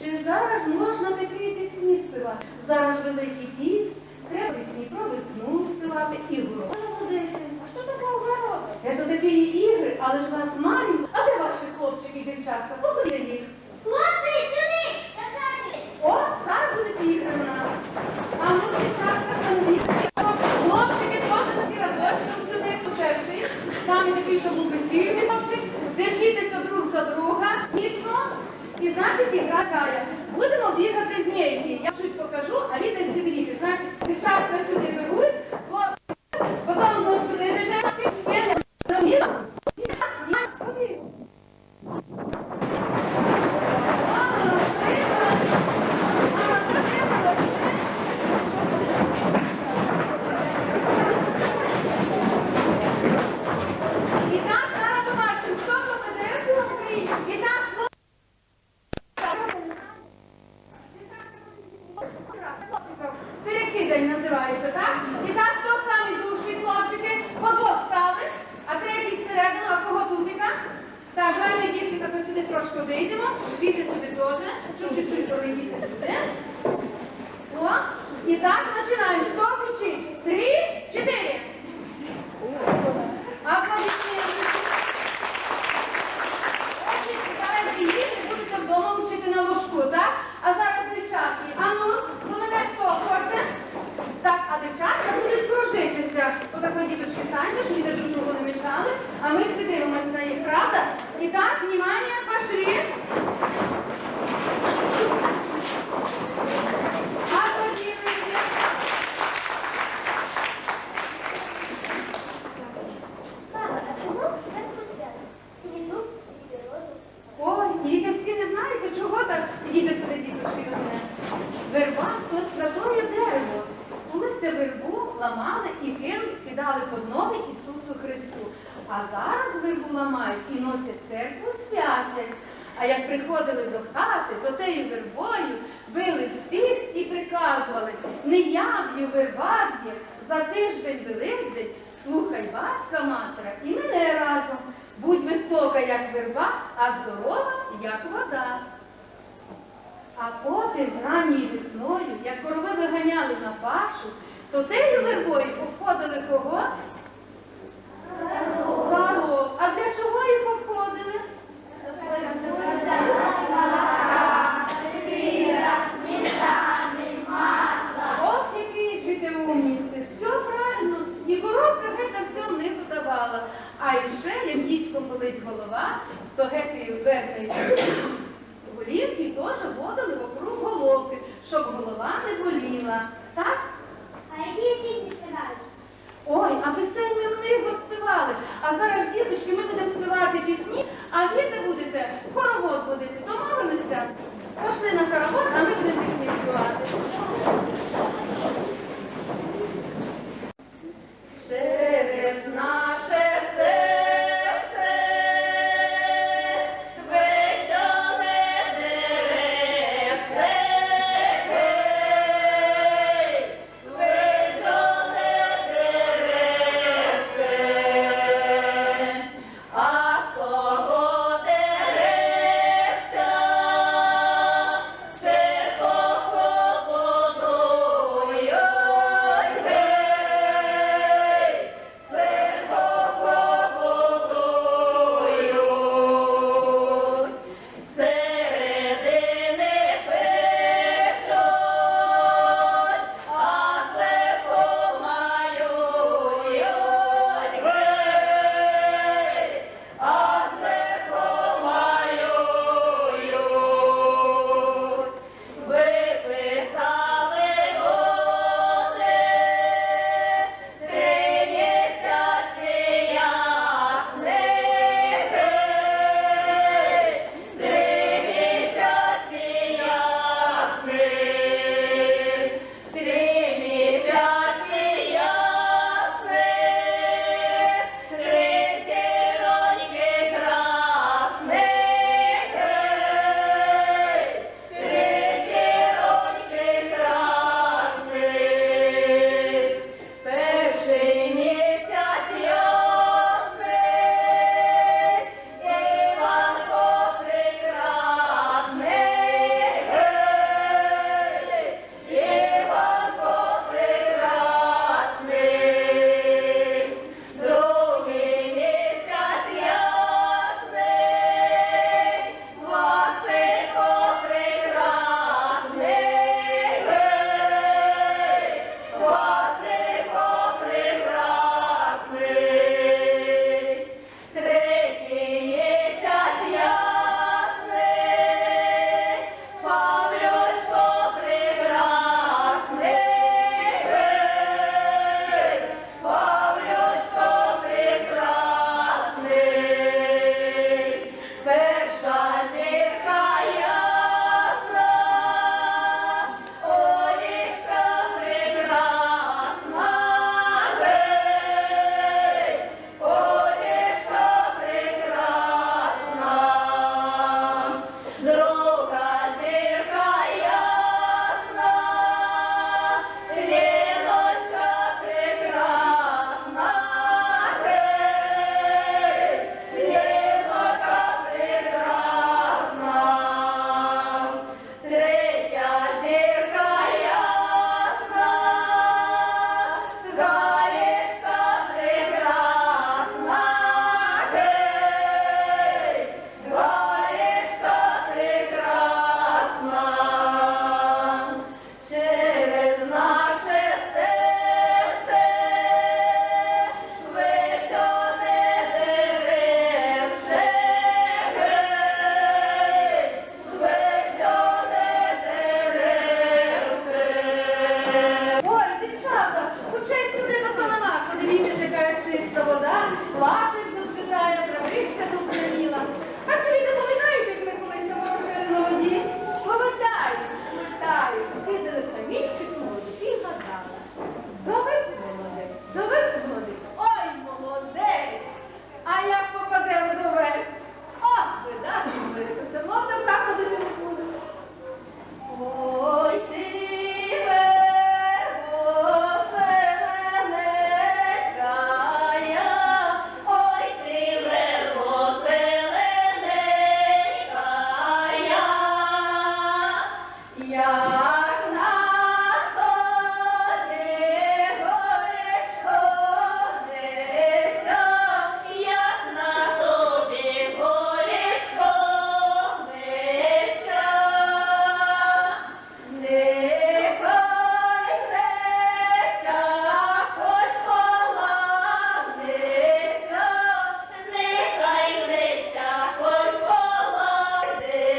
Чи зараз можна такі пісні співати? Зараз Великий піст, треба пісні про весну співати і город водити. А що таке огород? Це такі ігри, але ж вас мають. А де ваші хлопчики і дівчатка? Покажи їх. Хлопці, сюди! Назаді! О, зараз будуть ігри у нас. А ну, дівчатка, конвіція. Хлопчики теж такі разочком сюди, по-перше. Самі такі, щоб був весільний хлопчик. Держітеся друг за друга, міцно. І, значить, ігра далі. Будемо бігати змійки. Я чуть покажу, а ви десь дивіться. Значить, дівчатка сюди бегуть, хлопці, потім знову сюди біжать, і ходи. І так, зараз побачимо, хто поведе в Україні. І так, перекидань називається, так? І так, хто самі дужчі хлопчики, по двох стали, а третій всередину, а кого тутика? Так, давай, дівчинка, то сюди трошки вийдемо, війти сюди теж, чуть-чуть перейдіти сюди. О, і так, починаємо. Хто кричить? 3, 4. Аплодисменти. Зараз її будете вдома вчити на ложку, так? А зараз дівчатки. А ну, до мене хто хоче? Так, а дівчатка будуть кружитися. Отак, діточки, станьте, щоб діти друг другу не мішали. А ми всі дивимося на їх, правда? І так, внимание, пошли. Аплодируйте. Мама, а чому так пустяли? Снігу і природу. Ой, діти, всі не знаєте, чого так? Діти собі, діточки, до мене. Верба – то святое дерево. Листя вербу ламали і кидали під ноги Ісусу Христу. А зараз вербу ламають і носять в церкву, святять. А як приходили до хати, то тею вербою били всіх і приказували: не я б'ю, верба б'є, за тиждень Великдень слухай батька матера і мене разом. Будь висока, як верба, а здорова, як вода. А потім ранньою весною, як корови виганяли на пашу, то тею вербою обходили кого? Коров. А для чого їх обходили? Ох, які ж ви умніці. Все правильно. І коровка геть все не подавала. А ще, як дітьком болить голова, то геть верхньої голівки теж водили вокруг головки, щоб голова не боліла. Так? А які пісні співаєш? Ой, а пісень ми в них співали. А зараз, діточки, ми будемо як на тобі горечко гнеться, як на тобі горечко гнеться. Нехай греться, хоч полагнеться, нехай греться, хоч полагнеться.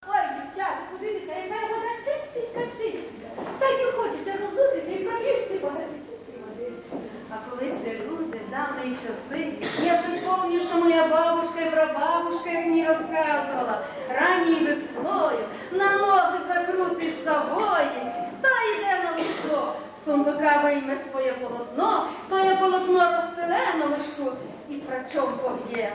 Ой, дівчата, подивіться, яка вода чистенька, чистенька. Так і хочеться роздутися і пробігти водички. А колись ці люди, давні часи, я ще помню, що моя бабушка і прабабушка, як мені розказувала, ранньою весною на ноги закрутить завої, та йде на лужок, з сундука вийме своє полотно, тоє полотно розстелене лишу і прачом пов'є.